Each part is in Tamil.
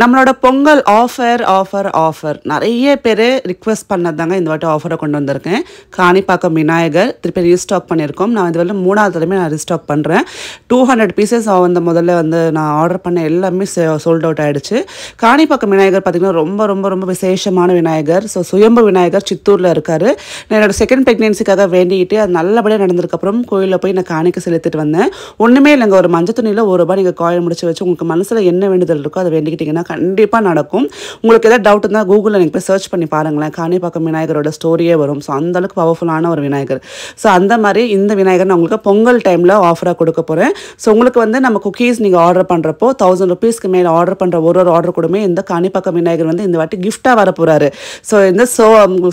நம்மளோட பொங்கல் ஆஃபர் நிறைய பேர் ரிக்வெஸ்ட் பண்ணதாங்க இந்த வாட்டி ஆஃபரை கொண்டு வந்திருக்கேன். காணிப்பாக்கம் விநாயகர் திருப்பி ரீஸ்டாக் பண்ணியிருக்கோம். நான் இது வந்து 3வது தடவை நான் ரீஸ்டாக் பண்ணுறேன். 200 பீசஸ் வந்து முதல்ல வந்து நான் ஆர்டர் பண்ண எல்லாமே சோல்ட் அவுட் ஆகிடுச்சு. காணிப்பாக்கம் விநாயகர் பார்த்திங்கன்னா ரொம்ப ரொம்ப ரொம்ப விசேஷமான விநாயகர். ஸோ சுயம்பு விநாயகர் சித்தூரில் இருக்கார். நான் என்னோடய செகண்ட் ப்ரெக்னென்சிக்காக வேண்டிக்கிட்டு அது நல்லபடியாக நடந்ததுக்கப்புறம் கோயிலில் போய் நான் காணிக்க செலுத்திட்டு வந்தேன். ஒன்றுமே இல்லைங்க, ஒரு மஞ்சள் துணியில் ₹1 நீங்கள் காயின் முடிச்சு வச்சு உங்களுக்கு மனசில் என்ன வேண்டுதல் இருக்கோ அதை வேண்டிக்கிட்டிங்கன்னா கண்டிப்பாக நடக்கும். உங்களுக்கு எதாவது டவுட் இருந்தால் கூகுளில் நீங்கள் போய் சர்ச் பண்ணி பாருங்களேன். காணிப்பாக்கம் விநாயகரோட ஸ்டோரியே வரும். ஸோ அந்தளவுக்கு பவர்ஃபுல்லான ஒரு விநாயகர். ஸோ அந்த மாதிரி இந்த விநாயகர் நான் உங்களுக்கு பொங்கல் டைமில் ஆஃபராக கொடுக்க போகிறேன். ஸோ உங்களுக்கு வந்து நம்ம குக்கீஸ் நீங்கள் ஆர்டர் பண்ணுறப்போ ₹1000 மேலே ஆர்டர் பண்ணுற ஒரு ஆர்டர் கூடமே இந்த காணிப்பாக்கம் விநாயகர் வந்து இந்த வாட்டி கிஃப்டாக வர போகிறாரு. ஸோ இந்த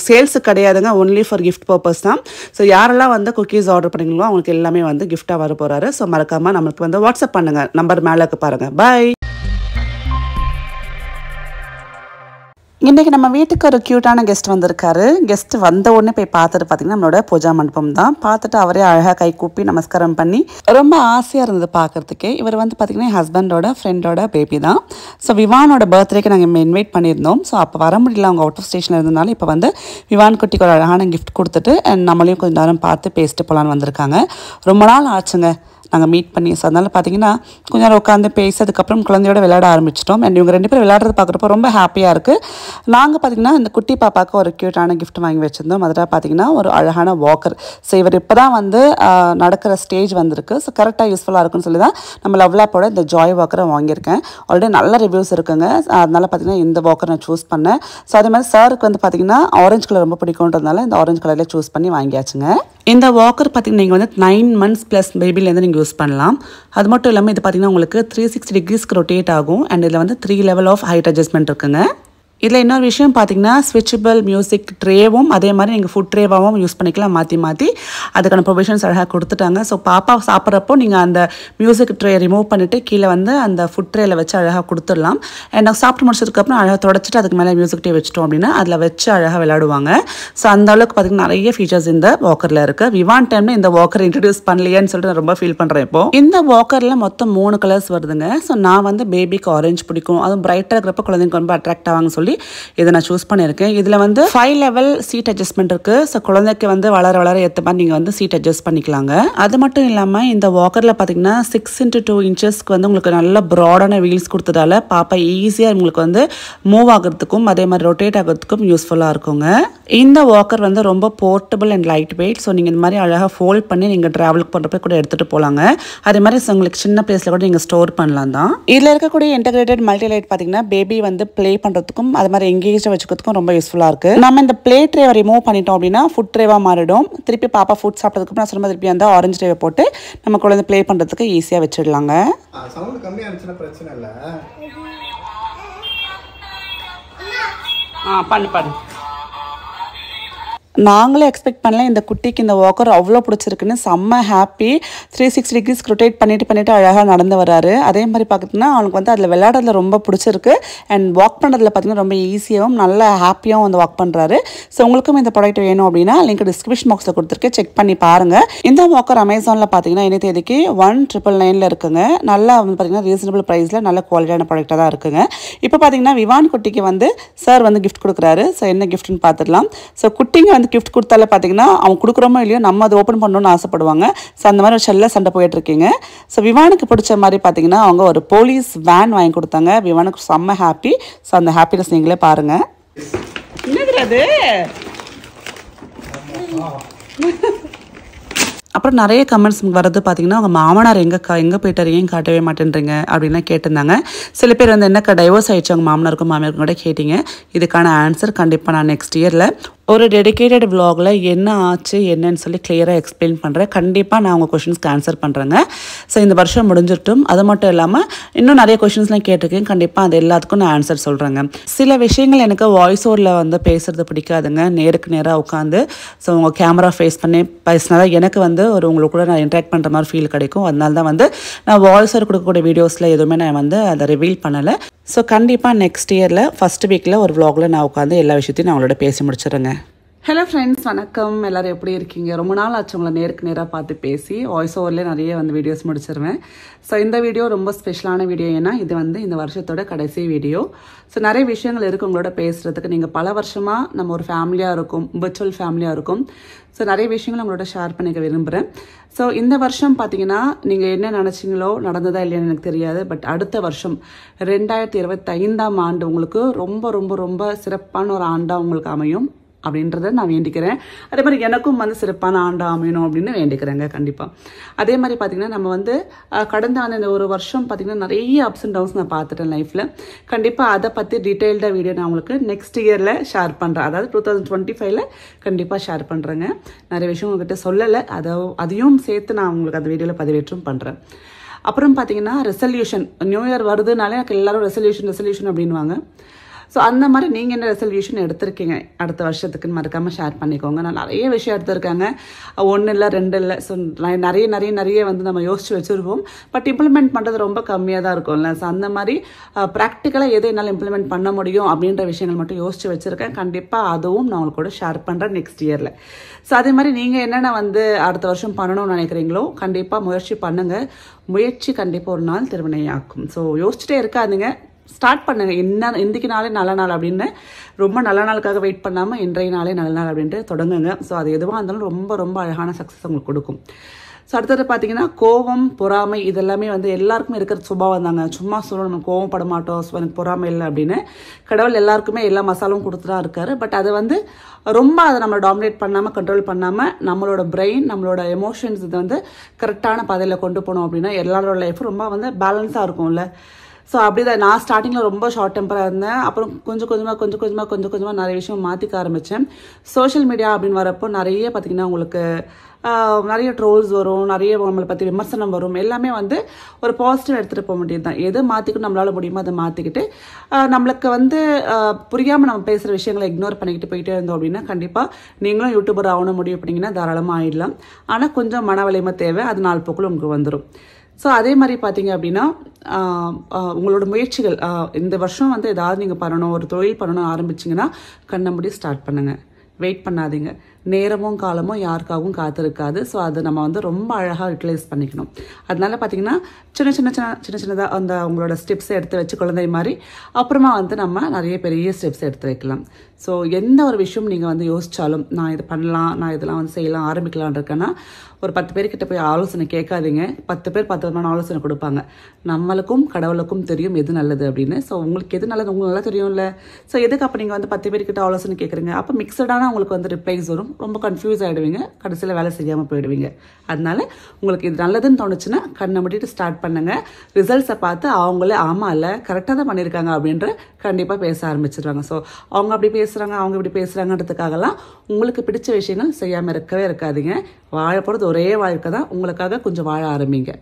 சேல்ஸு கிடையாதுங்க, ஒன்லி ஃபார் கிஃப்ட் பர்பஸ் தான். ஸோ யாரெல்லாம் வந்து குக்கீஸ் ஆர்டர் பண்ணிங்களோ அவங்களுக்கு எல்லாமே வந்து கிஃப்டாக வர போகிறாரு. ஸோ மறக்காமல் நம்மளுக்கு வந்து வாட்ஸ்அப் பண்ணுங்கள், நம்பர் மேலே பாருங்கள். பாய். இன்றைக்கி நம்ம வீட்டுக்கு ஒரு க்யூட்டான கெஸ்ட் வந்திருக்காரு. கெஸ்ட் வந்த உடனே போய் பார்த்துட்டு பார்த்திங்கன்னா நம்மளோட பூஜா மண்டபம் தான். பார்த்துட்டு அவரே அழகாக கை கூப்பி நமஸ்காரம் பண்ணி ரொம்ப ஆசையாக இருந்தது பார்க்குறதுக்கே. இவர் வந்து பார்த்திங்கன்னா என் ஹஸ்பண்டோட ஃப்ரெண்டோட பேபி தான். ஸோ விவானோட பர்த்டேக்கு நாங்கள் இன்வைட் பண்ணியிருந்தோம். ஸோ அப்போ வர முடியல, அவங்க அவுட் ஆஃப் ஸ்டேஷனில் இருந்ததுனால இப்போ வந்து விவான் குட்டிக்கு ஒரு அழகான கிஃப்ட் கொடுத்துட்டு நம்மளையும் கொஞ்சம் நேரம் பார்த்து பேசிட்டு போகலான்னு வந்திருக்காங்க. ரொம்ப நாள் ஆச்சுங்க நாங்கள் மீட் பண்ணி. ஸோ அதனால் பார்த்தீங்கன்னா கொஞ்சம் நேரம் உட்காந்து பேசதுக்கப்புறம் குழந்தையோட விளையாட ஆரம்பிச்சிட்டோம். அண்ட் இவங்க 2 பேரும் விளையாடுறது பார்க்குறப்போ ரொம்ப ஹாப்பியாக இருக்குது. நாங்கள் பார்த்திங்கன்னா இந்த குட்டி பாப்பாவுக்கு ஒரு க்யூட்டான கிஃப்ட் வாங்கி வச்சுருந்தோம். அதில் பார்த்திங்கன்னா ஒரு அழகான வாக்கர். ஸோ இவர் இப்போ தான் வந்து நடக்கிற ஸ்டேஜ் வந்திருக்கு. ஸோ கரெக்டாக யூஸ்ஃபுல்லாக இருக்குன்னு சொல்லி தான் நம்ம லவ்லாப்போட இந்த ஜாய் வாக்கரை வாங்கியிருக்கேன். ஆல்ரெடி நல்ல ரிவ்யூஸ் இருக்குங்க. அதனால் பார்த்திங்கன்னா இந்த வாக்கர் நான் சூஸ் பண்ணேன். ஸோ அதே மாதிரி சாருக்கு வந்து பார்த்திங்கன்னா ஆரஞ்சு கலர் ரொம்ப பிடிக்கும்ன்றதுனால இந்த ஆரஞ்சு கலரில் சூஸ் பண்ணி வாங்கியாச்சுங்க. இந்த வாக்கர் பார்த்திங்கன்னா நீங்கள் வந்து 9 months ப்ளஸ் பேபிலேருந்து நீங்கள் யூஸ் பண்ணலாம். அது மட்டும் இல்லாமல் இது பார்த்திங்கன்னா உங்களுக்கு 360 degreesக்கு ரொட்டேட் ஆகும். அண்ட் இதில் வந்து 3 level ஆஃப் ஹைட் அட்ஜஸ்ட்மெண்ட் இருக்குங்க. இதில் இன்னொரு விஷயம் பார்த்திங்கன்னா ஸ்விட்சபிள் மியூசிக் ட்ரேவும் அதே மாதிரி நீங்கள் ஃபுட் ட்ரேவாகவும் யூஸ் பண்ணிக்கலாம். மாற்றி அதுக்கான ப்ரொவிஷன்ஸ் அழகாக கொடுத்துட்டாங்க. ஸோ பாப்பா சாப்பிட்றப்போ நீங்கள் அந்த மியூசிக் ட்ரே ரிமூவ் பண்ணிவிட்டு கீழே வந்து அந்த ஃபுட் ட்ரேயில் வச்சு அழகாக கொடுத்துடலாம். அண்ட் நாங்கள் சாப்பிட்டு முடிச்சதுக்கப்புறம் அழகாக தொடச்சிட்டு அதுக்கு மேலே மியூசிக் ட்ரே வச்சிட்டோம் அப்படின்னா அதில் வச்சு அழகாக விளையாடுவாங்க. ஸோ அந்த அளவுக்கு பார்த்திங்கன்னா நிறைய ஃபீச்சர்ஸ் இந்த வாக்கரில் இருக்குது. விவான் டைமில் இந்த வாக்கர் இன்ட்ரடியூஸ் பண்ணலையேன்னு சொல்லிட்டு நான் ரொம்ப ஃபீல் பண்ணுறேன். இப்போ இந்த வாக்கரில் மொத்தம் 3 கலர்ஸ் வருதுங்க. ஸோ நான் வந்து பேபிக்கு ஆரஞ்சு பிடிக்கும், அதுவும் பிரைட்டாக இருக்கிறப்ப குழந்தைங்க ரொம்ப அட்ராக்ட் ஆவாங்கன்னு சொல்லி இதை நான் சூஸ் பண்ணியிருக்கேன். இதில் வந்து 5 level சீட் அட்ஜஸ்ட்மெண்ட் இருக்குது. ஸோ குழந்தைக்கு வந்து வளர ஏற்ற மாதிரி நீங்கள் வந்து சீட் அட்ஜஸ்ட் பண்ணிக்கலாங்க. அது மட்டும் இல்லாமல் இந்த வாக்கரில் பார்த்தீங்கன்னா 6x2 inchesக்கு வந்து உங்களுக்கு நல்ல ப்ராடான வீல்ஸ் கொடுத்ததால பாப்பா ஈஸியாக உங்களுக்கு வந்து மூவ் ஆகிறதுக்கும் அதே மாதிரி ரொட்டேட் ஆகிறதுக்கும் யூஸ்ஃபுல்லாக இருக்குங்க. இந்த வாக்கர் வந்து ரொம்ப portable and light weight. So நீங்கள் இந்த மாதிரி அழகாக ஃபோல்ட் பண்ணி நீங்கள் ட்ராவலுக்கு பண்ணுறப்ப கூட எடுத்துகிட்டு போகலாங்க. அதே மாதிரி உங்களுக்கு சின்ன பிளேஸில் கூட நீங்கள் ஸ்டோர் பண்ணலாம் தான். இதில் இருக்கக்கூடிய இன்டகிரேட்டட் மல்டி லைட் பார்த்தீங்கன்னா பேபி வந்து ப்ளே பண்ணுறதுக்கும் அது மாதிரி எங்கேஜாக வச்சுக்கிறதுக்கும் ரொம்ப யூஸ்ஃபுல்லாக இருக்குது. நம்ம இந்த பிளே ட்ரேவை ரிமூவ் பண்ணிட்டோம் அப்படின்னா ஃபுட் ட்ரேவாக மாறிடும். திருப்பி பாப்பா ஃபுட் சாப்பிட்டதுக்கு நான் சொல்லும்போது திருப்பி அந்த ஆரஞ்சு ட்ரேவை போட்டு நம்ம குழந்தை ப்ளே பண்ணுறதுக்கு ஈஸியாக வச்சிடலாங்க. சவுண்ட் கம்மியாக இருந்துச்சுன்னா பிரச்சனை இல்லை. பண்ணு நாங்களே எக்ஸ்பெக்ட் பண்ணல இந்த குட்டிக்கு இந்த வாக்கர் அவ்வளோ பிடிச்சிருக்குன்னு. செம்ம ஹாப்பி. 360 degreesக்கு ரொட்டேட் பண்ணிட்டு அழகாக நடந்து வராரு. அதே மாதிரி பார்த்திங்கன்னா அவனுக்கு வந்து அதில் விளையாடுறதுல ரொம்ப பிடிச்சிருக்கு. அண்ட் வாக் பண்ணுறதுல பார்த்திங்கன்னா ரொம்ப ஈஸியாகவும் நல்ல ஹாப்பியாகவும் வந்து வாக் பண்ணுறாரு. ஸோ உங்களுக்கும் இந்த ப்ராடக்ட் வேணும் அப்படின்னா லிங்க் டிஸ்கிரிப்ஷன் பாக்ஸில் கொடுத்துருக்கேன், செக் பண்ணி பாருங்கள். இந்த வாக்கர் அமேசானில் பார்த்திங்கன்னா இன்னைக்கு தேதிக்கு 1999 இருக்குங்க. நல்லா வந்து பார்த்திங்கன்னா ரீசனபிள் ப்ரைஸில் நல்ல குவாலிட்டியான ப்ராடக்டாக தான் இருக்குங்க. இப்போ பார்த்திங்கன்னா விவான் குட்டிக்கு வந்து சார் வந்து கிஃப்ட் கொடுக்குறாரு. ஸோ என்ன கிஃப்ட்னு பார்த்துடலாம். ஸோ குட்டிங்க கிஃப்ட் கொடுத்தால பார்த்தீங்கன்னா அவங்க கொடுக்குறோமோ இல்லையோ நம்ம அதை ஓப்பன் பண்ணணும்னு ஆசைப்படுவாங்க. ஸோ அந்த மாதிரி ஒரு செல்ல சண்டை போயிட்டுருக்கீங்க. ஸோ விவானுக்கு பிடிச்ச மாதிரி பார்த்தீங்கன்னா அவங்க ஒரு போலீஸ் வேன் வாங்கி கொடுத்தாங்க. விவானுக்கு செம்ம ஹாப்பி. ஸோ அந்த ஹாப்பினஸ் நீங்களே பாருங்கள். என்னது அது? அப்புறம் நிறைய கமெண்ட்ஸ் வரது பார்த்தீங்கன்னா அவங்க மாமனார் எங்கே போயிட்டார், ஏன் காட்டவே மாட்டேன்றீங்க அப்படின்லாம் கேட்டிருந்தாங்க. சில பேர் வந்து என்னக்கா டைவர்ஸ் ஆகிடுச்சு அவங்க மாமனாருக்கும் மாமியாருக்கும் கூட கேட்டிங்க. இதுக்கான ஆன்சர் கண்டிப்பாக நான் நெக்ஸ்ட் இயரில் ஒரு டெடிக்கேட்டட் விலாகில் என்ன ஆச்சு என்னன்னு சொல்லி கிளியராக எக்ஸ்பிளைன் பண்ணுறேன். கண்டிப்பாக நான் உங்கள் கொஷின்ஸ்க்கு ஆன்சர் பண்ணுறேங்க. ஸோ இந்த வருஷம் முடிஞ்சிட்டும். அது மட்டும் இல்லாமல் இன்னும் நிறைய கொஷின்ஸ்லாம் கேட்டிருக்கேன். கண்டிப்பாக அது எல்லாத்துக்கும் நான் ஆன்சர் சொல்கிறேங்க. சில விஷயங்கள் எனக்கு வாய்ஸ் ஓவரில் வந்து பேசுகிறது பிடிக்காதுங்க. நேருக்கு நேராக உட்காந்து ஸோ உங்கள் கேமரா ஃபேஸ் பண்ணி பேசினால எனக்கு வந்து ஒரு உங்களுக்கு கூட நான் இன்ட்ராக்ட் பண்ணுற மாதிரி ஃபீல் கிடைக்கும். அதனால தான் வந்து நான் வாய்ஸ் ஓவர் கொடுக்கக்கூடிய வீடியோஸில் எதுவுமே நான் வந்து அதை ரிவீல் பண்ணலை. ஸோ கண்டிப்பாக நெக்ஸ்ட் இயரில் ஃபஸ்ட் வீக்கில் ஒரு விலாகில் நான் உட்காந்து எல்லா விஷயத்தையும் நான் அவங்களோட பேசி முடிச்சிடுறேங்க. ஹலோ ஃப்ரெண்ட்ஸ், வணக்கம். எல்லோரும் எப்படி இருக்கீங்க? ரொம்ப நாள் ஆச்சு உங்களை நேருக்கு நேராக பார்த்து பேசி. வாய்ஸ் ஓவர்லேயே நிறைய வீடியோஸ் முடிச்சிருவேன். ஸோ இந்த வீடியோ ரொம்ப ஸ்பெஷலான வீடியோ. ஏன்னா இது இந்த வருஷத்தோட கடைசி வீடியோ. ஸோ நிறைய விஷயங்கள் இருக்குது உங்களோட பேசுகிறதுக்கு. நீங்கள் பல வருஷமாக நம்ம ஒரு ஃபேமிலியாக இருக்கும், விர்ச்சுவல் ஃபேமிலியாக இருக்கும். ஸோ நிறைய விஷயங்கள் உங்களோட ஷேர் பண்ணிக்க விரும்புகிறேன். ஸோ இந்த வருஷம் பார்த்தீங்கன்னா நீங்கள் என்ன நினச்சிங்களோ நடந்ததா இல்லையான்னு எனக்கு தெரியாது. பட் அடுத்த வருஷம் 2025ஆம் ஆண்டு உங்களுக்கு ரொம்ப ரொம்ப ரொம்ப சிறப்பான ஒரு ஆண்டாக உங்களுக்கு அமையும் அப்படின்றத நான் வேண்டிக்கிறேன். அதே மாதிரி எனக்கும் சிறப்பான ஆண்டா அமையணும் அப்படின்னு வேண்டிக்கிறேங்க கண்டிப்பாக. அதே மாதிரி பார்த்திங்கன்னா நம்ம கடந்த இந்த ஒரு வருஷம் பார்த்திங்கன்னா நிறைய அப்ஸ் அண்ட் டவுன்ஸ் நான் பார்த்துட்டேன் லைஃப்பில். கண்டிப்பாக அதை பற்றி டீட்டெயில்டாக வீடியோ நான் உங்களுக்கு நெக்ஸ்ட் இயரில் ஷேர் பண்ணுறேன். அதாவது 2025ல் கண்டிப்பாக ஷேர் பண்ணுறேங்க. நிறைய விஷயம் உங்கள்கிட்ட சொல்லலை, அதையும் சேர்த்து நான் உங்களுக்கு அந்த வீடியோவில் பதிவேற்றும் பண்ணுறேன். அப்புறம் பார்த்திங்கன்னா ரெசல்யூஷன், நியூ இயர் வருதுனாலே எனக்கு எல்லோரும் ரெசல்யூஷன் அப்படின்வாங்க. ஸோ அந்த மாதிரி நீங்கள் என்ன ரெசல்யூஷன் எடுத்திருக்கீங்க அடுத்த வருஷத்துக்குன்னு மறக்காமல் ஷேர் பண்ணிக்கோங்க. நான் நிறைய விஷயம் எடுத்திருக்காங்க, 1 இல்லை 2 இல்லை. ஸோ நிறைய நம்ம யோசிச்சு வச்சுருப்போம். பட் இம்ப்ளிமெண்ட் பண்ணுறது ரொம்ப கம்மியாக தான் இருக்கும்ல. ஸோ அந்த மாதிரி ப்ராக்டிக்கலாக எதை என்னால் இம்ப்ளிமெண்ட் பண்ண முடியும் அப்படின்ற விஷயங்கள் மட்டும் யோசிச்சு வச்சுருக்கேன். கண்டிப்பாக அதுவும் நான் உங்களுக்கு கூட ஷேர் பண்ணுறேன் நெக்ஸ்ட் இயரில். ஸோ அதே மாதிரி நீங்கள் என்னென்ன அடுத்த வருஷம் பண்ணணும்னு நினைக்கிறீங்களோ கண்டிப்பாக முயற்சி பண்ணுங்கள். முயற்சி கண்டிப்பாக ஒரு நாள் திருவினையாக்கும். ஸோ யோசிச்சுட்டே இருக்காதுங்க, ஸ்டார்ட் பண்ணுங்கள். இன்றைக்கு நாளே நல்ல நாள் அப்படின்னு ரொம்ப நல்ல நாளுக்காக வெயிட் பண்ணாமல் இன்றைய நாளே நல்ல நாள் அப்படின்ட்டு தொடங்குங்க. ஸோ அது எதுவாக இருந்தாலும் ரொம்ப ரொம்ப அழகான சக்ஸஸ் உங்களுக்கு கொடுக்கும். ஸோ அடுத்தது பார்த்தீங்கன்னா கோவம், பொறாமை இதெல்லாமே எல்லாருக்குமே இருக்கிற சுபாவம் தாங்க. சும்மா சொல்லணும் நம்ம கோவப்பட மாட்டோம், எனக்கு பொறாமை இல்லை அப்படின்னு. கடவுள் எல்லாருக்குமே எல்லா மசாலும் கொடுத்து தான் இருக்காரு. பட் அதை ரொம்ப அதை நம்ம டாமினேட் பண்ணாமல், கண்ட்ரோல் பண்ணாமல் நம்மளோட பிரெயின், நம்மளோட எமோஷன்ஸ் இதை கரெக்டான பாதையில் கொண்டு போனோம் அப்படின்னா எல்லாரோட லைஃப்பும் ரொம்ப பேலன்ஸாக இருக்கும்ல. ஸோ அப்படிதான் நான் ஸ்டார்டிங்கில் ரொம்ப ஷார்ட் டெம்பராக இருந்தேன். அப்புறம் கொஞ்சம் கொஞ்சமாக நிறைய விஷயம் மாற்றிக்க ஆரம்பித்தேன். சோஷியல் மீடியா அப்படின்னு வரப்போ நிறைய பார்த்திங்கன்னா உங்களுக்கு நிறைய ட்ரோல்ஸ் வரும், நிறைய நம்மளை பற்றி விமர்சனம் வரும். எல்லாமே ஒரு பாசிட்டிவ் எடுத்துகிட்டு போக வேண்டியது தான். எது மாற்றிக்கிட்டு நம்மளால் முடியுமோ அதை மாற்றிக்கிட்டு நம்மளுக்கு புரியாமல் நம்ம பேசுகிற விஷயங்களை இக்னோர் பண்ணிக்கிட்டு போயிட்டே இருந்தோம் அப்படின்னா கண்டிப்பாக நீங்களும் யூடியூபர் ஆகணும் முடிவு பண்ணிங்கன்னா தாராளமாக ஆகிடலாம். ஆனால் கொஞ்சம் மன வலிமை தேவை, அது நாள் போக்கில் உங்களுக்கு வந்துடும். ஸோ அதே மாதிரி பார்த்தீங்க அப்படின்னா உங்களோட முயற்சிகள் இந்த வருஷம் ஏதாவது நீங்கள் பண்ணணும், ஒரு தொழில் பண்ணணும் ஆரம்பிச்சிங்கன்னா கண்ணை மூடி ஸ்டார்ட் பண்ணுங்கள். வெயிட் பண்ணாதீங்க. நேரமும் காலமும் யாருக்காகவும் காத்திருக்காது. ஸோ அதை நம்ம ரொம்ப அழகாக யூட்டிலைஸ் பண்ணிக்கணும். அதனால பார்த்தீங்கன்னா சின்னதாக உங்களோட ஸ்டெப்ஸை எடுத்து வச்சு குழந்தை மாதிரி அப்புறமா நம்ம நிறைய பெரிய ஸ்டெப்ஸ் எடுத்து வைக்கலாம். ஸோ எந்த ஒரு விஷயம் நீங்கள் யோசித்தாலும் நான் இது பண்ணலாம், நான் இதெல்லாம் செய்யலாம், ஆரம்பிக்கலான் இருக்கேன்னா ஒரு 10 பேர்கிட்ட போய் ஆலோசனை கேட்காதீங்க. 10 பேர் 10 விதமான ஆலோசனை கொடுப்பாங்க. நம்மளுக்கும் கடவுளுக்கும் தெரியும் எது நல்லது அப்படின்னு. ஸோ உங்களுக்கு எது நல்லது உங்களுக்கு நல்லா தெரியும்ல. ஸோ எதுக்கு அப்போ நீங்கள் 10 பேர்கிட்ட ஆலோசனை கேட்குறீங்க? அப்போ மிக்சடான உங்களுக்கு ரிப்ளைஸ் வரும், ரொம்ப கன்ஃபியூஸ் ஆகிடுவீங்க, கடைசியில் வேலை செய்யாமல் போயிடுவீங்க. அதனால உங்களுக்கு இது நல்லதுன்னு தோணுச்சுன்னா கண்ணை மூடிட்டு ஸ்டார்ட் பண்ணுங்கள். ரிசல்ட்ஸை பார்த்து அவங்களே ஆமாம் இல்லை கரெக்டாக தான் பண்ணியிருக்காங்க அப்படின்ற கண்டிப்பாக பேச ஆரம்பிச்சிடுவாங்க. ஸோ அவங்க அப்படி பேசுகிறாங்க, அவங்க இப்படி பேசுகிறாங்கன்றதுக்காகலாம் உங்களுக்கு பிடிச்ச விஷயங்கள் செய்யாமல் இருக்கவே இருக்காதீங்க. வாழ போகிறது ஒரே வாழ்க்கை தான், உங்களுக்காக கொஞ்சம் வாழ ஆரம்பிங்க.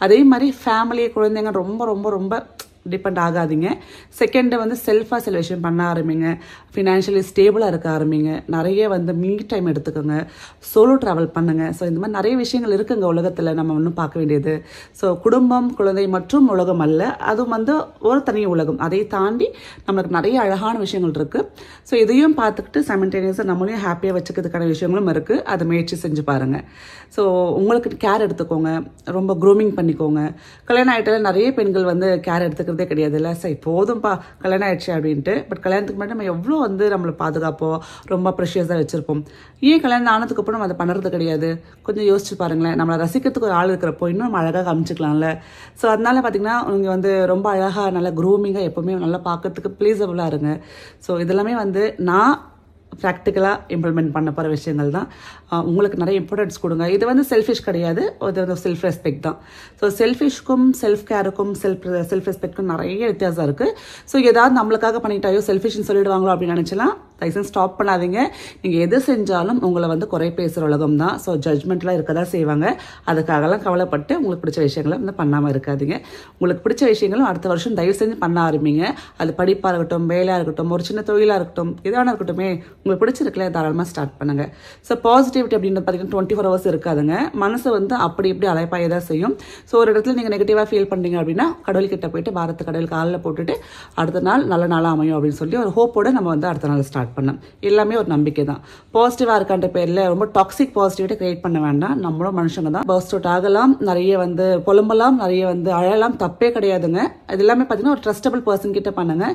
அதே மாதிரி ஃபேமிலி, குழந்தைங்க ரொம்ப ரொம்ப ரொம்ப டிபெண்ட் ஆகாதீங்க. செகண்டு செல்ஃபாக சில விஷயம் பண்ண ஆரம்பிங்க. ஃபினான்ஷியலி ஸ்டேபிளாக இருக்க ஆரம்பிங்க. நிறைய மீ டைம் எடுத்துக்கோங்க. சோலோ ட்ராவல் பண்ணுங்கள். ஸோ இந்த மாதிரி நிறைய விஷயங்கள் இருக்குங்க உலகத்தில் நம்ம இன்னும் பார்க்க வேண்டியது. ஸோ குடும்பம், குழந்தை மற்றும் உலகம் அல்ல, அதுவும் ஒரு தனி உலகம். அதை தாண்டி நம்மளுக்கு நிறைய அழகான விஷயங்கள் இருக்குது. ஸோ இதையும் பார்த்துக்கிட்டு சைமல்டேனியஸாக நம்மளையும் ஹாப்பியாக வச்சுக்கிறதுக்கான விஷயங்களும் இருக்குது. அதை முயற்சி செஞ்சு பாருங்கள். ஸோ உங்களுக்கு கேர் எடுத்துக்கோங்க, ரொம்ப க்ரூமிங் பண்ணிக்கோங்க. கல்யாணம் ஆகிட்டால நிறைய பெண்கள் கேர் எடுத்துக்கிறதே கிடையாது இல்லை. சரி போதும்பா கல்யாணம் ஆயிடுச்சு அப்படின்ட்டு. பட் கல்யாணத்துக்கு முன்னாடி நம்ம எவ்வளோ நம்மளை பாதுகாப்போம், ரொம்ப ப்ரெஷியஸாக வச்சுருப்போம். ஏன் கல்யாணம் ஆனதுக்கப்புறம் நம்ம அதை பண்ணுறது கிடையாது? கொஞ்சம் யோசிச்சு பாருங்களேன். நம்மளை ரசிக்கிறதுக்கு ஒரு ஆள் இருக்கிறப்போ இன்னும் நம்ம அழகாக காமிச்சிக்கலாம்ல. ஸோ அதனால பார்த்தீங்கன்னா நீங்கள் ரொம்ப அழகாக நல்லா க்ரூமிங்காக எப்போவுமே நல்லா பார்க்கறதுக்கு ப்ளீஸபிளாக இருங்க. ஸோ இதெல்லாமே நான் ப்ராக்டிக்கலாக இம்ப்ளிமெண்ட் பண்ண போகிற விஷயங்கள் தான். உங்களுக்கு நிறைய இம்பார்ட்டன்ஸ் கொடுங்க. இது செல்ஃபிஷ் கிடையாது, இது செல்ஃப் ரெஸ்பெக்ட் தான். ஸோ செல்ஃபிஷ்க்கும் செல்ஃப் கேருக்கும் செல்ஃப் ரெஸ்பெக்ட்க்கும் நிறைய வித்தியாசம் இருக்குது. ஸோ ஏதாவது நம்மளுக்காக பண்ணிட்டாயோ செல்ஃபிஷ்னு சொல்லிடுவாங்களோ அப்படின்னு நினச்சலாம் தயவுசெய்து ஸ்டாப் பண்ணாதீங்க. நீங்கள் எது செஞ்சாலும் உங்களை குறை பேசுகிற உலகம் தான். ஸோ ஜட்ஜ்மெண்ட்லாம் இருக்க தான் செய்வாங்க. அதுக்காகலாம் கவலைப்பட்டு உங்களுக்கு பிடிச்ச விஷயங்களை பண்ணாமல் இருக்காதீங்க. உங்களுக்கு பிடிச்ச விஷயங்களும் அடுத்த வருஷம் தயவு செஞ்சு பண்ண ஆரம்பிங்க. அது படிப்பாக இருக்கட்டும், வேலையாக இருக்கட்டும், ஒரு சின்ன தொழிலாக இருக்கட்டும், எதான இருக்கட்டுமே, உங்களுக்கு பிடிச்சிருக்கல தாராளமாக ஸ்டார்ட் பண்ணுங்கள். ஸோ பாசிட்டிவிட்டி அப்படின்றது பார்த்தீங்கன்னா 24 hours இருக்காதுங்க. மனசு அப்படி இப்படி அலைப்பாய தான் செய்யும். ஸோ ஒரு இடத்துல நீங்கள் நெகட்டிவாக ஃபீல் பண்ணுறீங்க அப்படின்னா கடவுள்கிட்ட போயிட்டு பாரத்து கடவுள் காலில் போட்டுட்டு அடுத்த நாள் நல்ல நாளாக அமையும் அப்படின்னு சொல்லி ஒரு ஹோப்போடு நம்ம அடுத்த நாள் ஸ்டார்ட் ஸ்டார்ட் பண்ணேன். எல்லாமே ஒரு நம்பிக்கை தான். பாசிட்டிவாக இருக்கான்ற பேரில் ரொம்ப டாக்ஸிக் பாசிட்டிவிட்டி கிரியேட் பண்ண வேண்டாம். நம்மளும் மனுஷங்க தான். பர்ஸ்ட் அவுட் ஆகலாம், நிறைய வந்து புலம்பலாம், நிறைய வந்து அழலாம், தப்பே கிடையாதுங்க. இது எல்லாமே பார்த்தீங்கன்னா ஒரு ட்ரஸ்டபிள் பர்சன் கிட்ட பண்ணுங்க.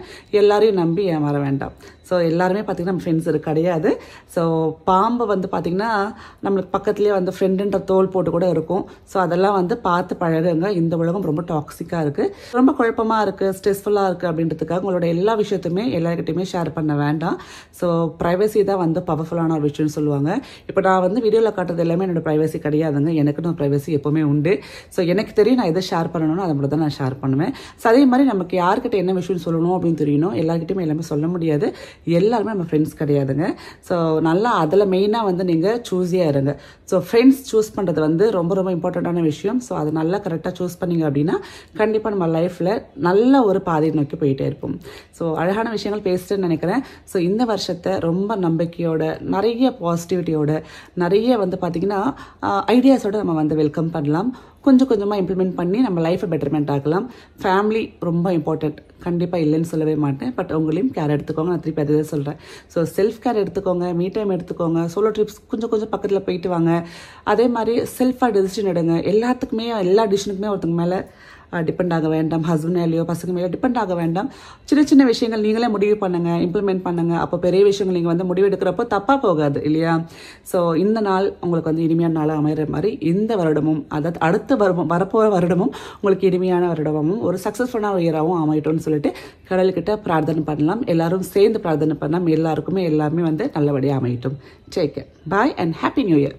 எல்லாரையும் நம்பி ஏமாற வேண்டாம். ஸோ எல்லாருமே பார்த்தீங்கன்னா நம்ம ஃப்ரெண்ட்ஸ் கிடையாது. ஸோ பாம்பு வந்து பார்த்தீங்கன்னா நம்மளுக்கு பக்கத்துலேயே வந்து ஃப்ரெண்டுன்ற தோல் போட்டு கூட இருக்கும். ஸோ அதெல்லாம் வந்து பார்த்து பழகுங்க. இந்த உலகம் ரொம்ப டாக்ஸிக்காக இருக்குது, ரொம்ப குழப்பமாக இருக்குது, ஸ்ட்ரெஸ்ஃபுல்லாக இருக்குது அப்படின்றதுக்காக உங்களோட எல்லா விஷயத்தையுமே எல்லாருக்கிட்டையுமே ஷேர் பண்ண வேண்டாம். ஸோ ப்ரைவசி தான் வந்து பவர்ஃபுல்லான ஒரு விஷயம்னு சொல்லுவாங்க. இப்போ நான் வந்து வீடியோவில் காட்டுறது எல்லாமே என்னோட ப்ரைவசி கிடையாதுங்க. எனக்குன்னு ஒரு ப்ரைவசி எப்போவுமே உண்டு. ஸோ எனக்கு தெரியும் நான் எதை ஷேர் பண்ணணும்னு அதை மட்டும் தான் நான் ஷேர் பண்ணுவேன். ஸோ அதே மாதிரி நமக்கு யார்கிட்ட என்ன விஷயம் சொல்லணும் அப்படின்னு தெரியணும். எல்லாருக்கிட்டையுமே எல்லாமே சொல்ல முடியாது. எல்லாருமே நம்ம ஃப்ரெண்ட்ஸ் கிடையாதுங்க. ஸோ நல்லா அதில் மெயினாக வந்து நீங்கள் சூஸியாக இருங்க. ஸோ ஃப்ரெண்ட்ஸ் சூஸ் பண்ணுறது வந்து ரொம்ப ரொம்ப இம்பார்ட்டண்ட்டான விஷயம். ஸோ அதை நல்லா கரெக்டாக சூஸ் பண்ணிங்க அப்படின்னா கண்டிப்பாக நம்ம லைஃப்பில் நல்ல ஒரு பாதையை நோக்கி போயிட்டே இருப்போம். ஸோ அழகான விஷயங்கள் பேசிட்டேன்னு நினைக்கிறேன். ஸோ இந்த வருஷத்தை ரொம்ப நம்பிக்கையோட, நிறைய பாசிட்டிவிட்டியோட, நிறைய வந்து பார்த்திங்கன்னா ஐடியாஸோட நம்ம வந்து வெல்கம் பண்ணலாம். கொஞ்சம் கொஞ்சமாக இம்ப்ளிமெண்ட் பண்ணி நம்ம லைஃப்பை பெட்டர்மெண்ட் ஆகலாம். ஃபேமிலி ரொம்ப இம்பார்ட்டண்ட், கண்டிப்பாக இல்லைன்னு சொல்லவே மாட்டேன். பட் உங்களையும் கேர் எடுத்துக்கோங்க. நான் திருப்பி அதை சொல்கிறேன். ஸோ செல்ஃப் கேர் எடுத்துக்கோங்க, மீ டைம் எடுத்துக்கோங்க, சோலோ ட்ரிப்ஸ் கொஞ்சம் கொஞ்சம் பக்கத்தில் போயிட்டு வாங்க. அதே மாதிரி செல்ஃபாக டெசிஷன் எடுங்க. எல்லாத்துக்குமே எல்லா டிசிஷனுக்குமே ஒருத்தங்க மேலே டிபெண்ட் ஆக வேண்டாம். ஹஸ்பண்ட் மேலேயோ பசங்க மேலேயோ டிபெண்ட் ஆக வேண்டாம். சின்ன சின்ன விஷயங்கள் நீங்களே முடிவு பண்ணுங்கள், இம்ப்ளிமெண்ட் பண்ணுங்கள். அப்போ பெரிய விஷயங்கள் நீங்கள் வந்து முடிவு எடுக்கிறப்போ தப்பாக போகாது இல்லையா? ஸோ இந்த நாள் உங்களுக்கு வந்து இனிமையான நாளாக அமைகிற மாதிரி இந்த வருடமும், அதாவது அடுத்த வரப்போகிற வருடமும் உங்களுக்கு இனிமையான வருடமும் ஒரு சக்ஸஸ்ஃபுல்லான இயராகவும் அமையட்டும்னு சொல்லிட்டு கடவுள்கிட்ட பிரார்த்தனை பண்ணலாம். எல்லாரும் சேர்ந்து பிரார்த்தனை பண்ணலாம். எல்லாருக்குமே எல்லாமே வந்து நல்லபடியாக அமையட்டும். Take care. Bye and happy new year.